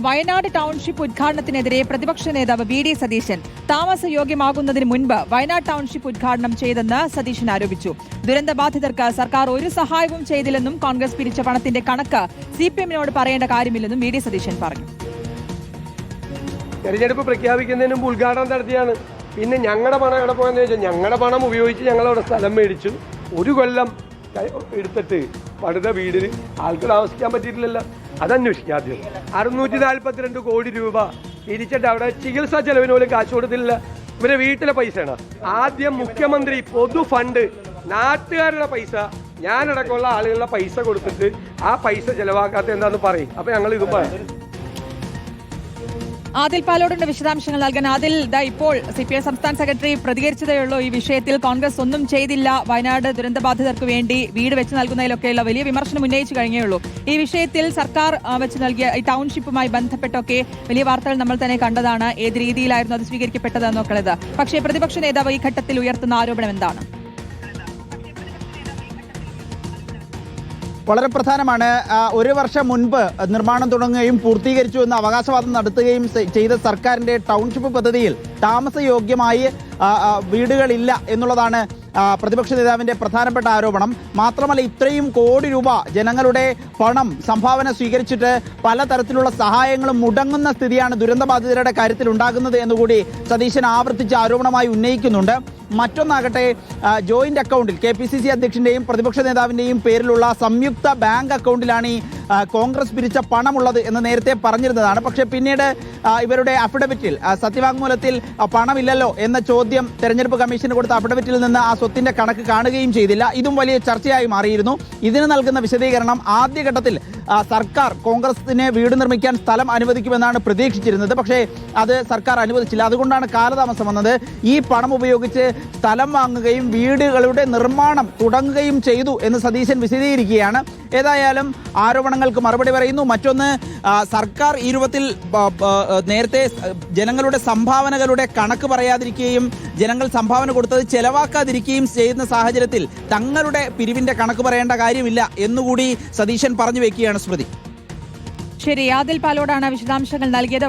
Wayanad township ഉദ്ഘാടനത്തിനെതിരെ പ്രതിപക്ഷ നേതാവ് VD. Satheesan താമസയോഗ്യമാകുന്നതിന് മുൻപ് വയനാട് ടൗൺഷിപ്പ് ഉദ്ഘാടനം ചെയ്തെന്ന് സതീശൻ ആരോപിച്ചു. ദുരന്തബാധിതർക്ക് സർക്കാർ ഒരു സഹായവും ചെയ്തില്ലെന്നും കോൺഗ്രസ് പിരിച്ച പണത്തിന്റെ കണക്ക് സിപിഎമ്മിനോട് പറയേണ്ട കാര്യമില്ലെന്നും വി.ഡി. സതീശൻ പറഞ്ഞു. തെരഞ്ഞെടുപ്പ് പ്രഖ്യാപിക്കുന്നതിന് മുമ്പ് ഉദ്ഘാടനം നടത്തിയാണ്. പിന്നെ ഞങ്ങളുടെ പണം എവിടെ പോയെന്ന് ചോദിച്ചാൽ ഞങ്ങളുടെ പണം ഉപയോഗിച്ച് ഞങ്ങളവിടെ സ്ഥലം മേടിച്ചു. ഒരു കൊല്ലം എടുത്തിട്ട് പടുത വീടിന് ആൾക്ക് താമസിക്കാൻ പറ്റിയിട്ടില്ലല്ലോ. അതന്വേഷിക്കാം. ആദ്യം 642 കോടി രൂപ തിരിച്ചിട്ട് അവിടെ ചികിത്സാ ചെലവിന് പോലും കാശ് കൊടുത്തില്ല. ഇവരെ വീട്ടിലെ പൈസയാണ്. ആദ്യം മുഖ്യമന്ത്രി പൊതു ഫണ്ട് നാട്ടുകാരുടെ പൈസ ഞാനടക്കമുള്ള ആളുകളുടെ പൈസ കൊടുത്തിട്ട് ആ പൈസ ചെലവാക്കാത്ത എന്താന്ന് പറയും. അപ്പൊ ഞങ്ങൾ ഇതും പറയും. ആദിൽ പാലോടിന്റെ വിശദാംശങ്ങൾ നൽകാൻ. ആദിൽ, ഇപ്പോൾ സിപിഐ സംസ്ഥാന സെക്രട്ടറി പ്രതികരിച്ചതേ ഉള്ളൂ. ഈ വിഷയത്തിൽ കോൺഗ്രസ് ഒന്നും ചെയ്തില്ല, വയനാട് ദുരന്തബാധിതർക്ക് വേണ്ടി വീട് വെച്ച് നൽകുന്നതിലൊക്കെയുള്ള വലിയ വിമർശനം ഉന്നയിച്ചു കഴിഞ്ഞേ ഉള്ളൂ. ഈ വിഷയത്തിൽ സർക്കാർ വെച്ച് നൽകിയ ഈ ടൗൺഷിപ്പുമായി ബന്ധപ്പെട്ടൊക്കെ വലിയ വാർത്തകൾ നമ്മൾ തന്നെ കണ്ടതാണ്. ഏത് രീതിയിലായിരുന്നു അത് സ്വീകരിക്കപ്പെട്ടതെന്നൊക്കെയുള്ളത്. പക്ഷേ പ്രതിപക്ഷ നേതാവ് ഈ ഘട്ടത്തിൽ ഉയർത്തുന്ന ആരോപണം എന്താണ്? വളരെ പ്രധാനമാണ്. ഒരു വർഷം മുൻപ് നിർമ്മാണം തുടങ്ങുകയും പൂർത്തീകരിച്ചു എന്ന് അവകാശവാദം നടത്തുകയും ചെയ്ത സർക്കാരിന്റെ ടൗൺഷിപ്പ് പദ്ധതിയിൽ താമസയോഗ്യമായി വീടുകളില്ല എന്നുള്ളതാണ് പ്രതിപക്ഷ നേതാവിന്റെ പ്രധാനപ്പെട്ട ആരോപണം. മാത്രമല്ല, ഇത്രയും കോടി രൂപ ജനങ്ങളുടെ പണം സംഭാവന സ്വീകരിച്ചിട്ട് പലതരത്തിലുള്ള സഹായങ്ങളും മുടങ്ങുന്ന സ്ഥിതിയാണ് ദുരന്തബാധിതരുടെ കാര്യത്തിൽ ഉണ്ടാകുന്നത് എന്നുകൂടി സതീശൻ ആവർത്തിച്ച് ആരോപണമായി ഉന്നയിക്കുന്നുണ്ട്. മറ്റൊന്നാകട്ടെ, ജോയിന്റ് അക്കൗണ്ടിൽ KPCC അധ്യക്ഷന്റെയും പ്രതിപക്ഷ നേതാവിന്റെയും പേരിലുള്ള സംയുക്ത ബാങ്ക് അക്കൗണ്ടിലാണ് ഈ കോൺഗ്രസ് പിരിച്ച പണമുള്ളത് എന്ന് നേരത്തെ പറഞ്ഞിരുന്നതാണ്. പക്ഷേ പിന്നീട് ഇവരുടെ അഫിഡവിറ്റിൽ, സത്യവാങ്മൂലത്തിൽ പണമില്ലല്ലോ എന്ന ചോദ്യം തെരഞ്ഞെടുപ്പ് കമ്മീഷന് കൊടുത്ത അഫിഡവിറ്റിൽ നിന്ന് ആ സ്വത്തിന്റെ കണക്ക് കാണുകയും ചെയ്തില്ല. ഇതും വലിയ ചർച്ചയായി മാറിയിരുന്നു. ഇതിന് നൽകുന്ന വിശദീകരണം ആദ്യഘട്ടത്തിൽ സർക്കാർ കോൺഗ്രസിന് വീട് നിർമ്മിക്കാൻ സ്ഥലം അനുവദിക്കുമെന്നാണ് പ്രതീക്ഷിച്ചിരുന്നത്. പക്ഷേ അത് സർക്കാർ അനുവദിച്ചില്ല. അതുകൊണ്ടാണ് കാലതാമസം വന്നത്. ഈ പണം ഉപയോഗിച്ച് സ്ഥലം വാങ്ങുകയും വീടുകളുടെ നിർമ്മാണം തുടങ്ങുകയും ചെയ്തു എന്ന് സതീശൻ വിശദീകരിക്കുകയാണ്. ഏതായാലും ആരോപണങ്ങൾക്ക് മറുപടി പറയുന്നു. മറ്റൊന്ന്, സർക്കാർ ഈ രൂപത്തിൽ നേരത്തെ ജനങ്ങളുടെ സംഭാവനകളുടെ കണക്ക് പറയാതിരിക്കുകയും ജനങ്ങൾ സംഭാവന കൊടുത്തത് ചെലവാക്കാതിരിക്കുകയും ചെയ്യുന്ന സാഹചര്യത്തിൽ തങ്ങളുടെ പിരിവിന്റെ കണക്ക് പറയേണ്ട കാര്യമില്ല എന്നുകൂടി സതീശൻ പറഞ്ഞു വെക്കുകയാണ്. സ്മൃതി, ശരി. ആദിൽ പാലോടാണ് വിശദാംശങ്ങൾ നൽകിയത്.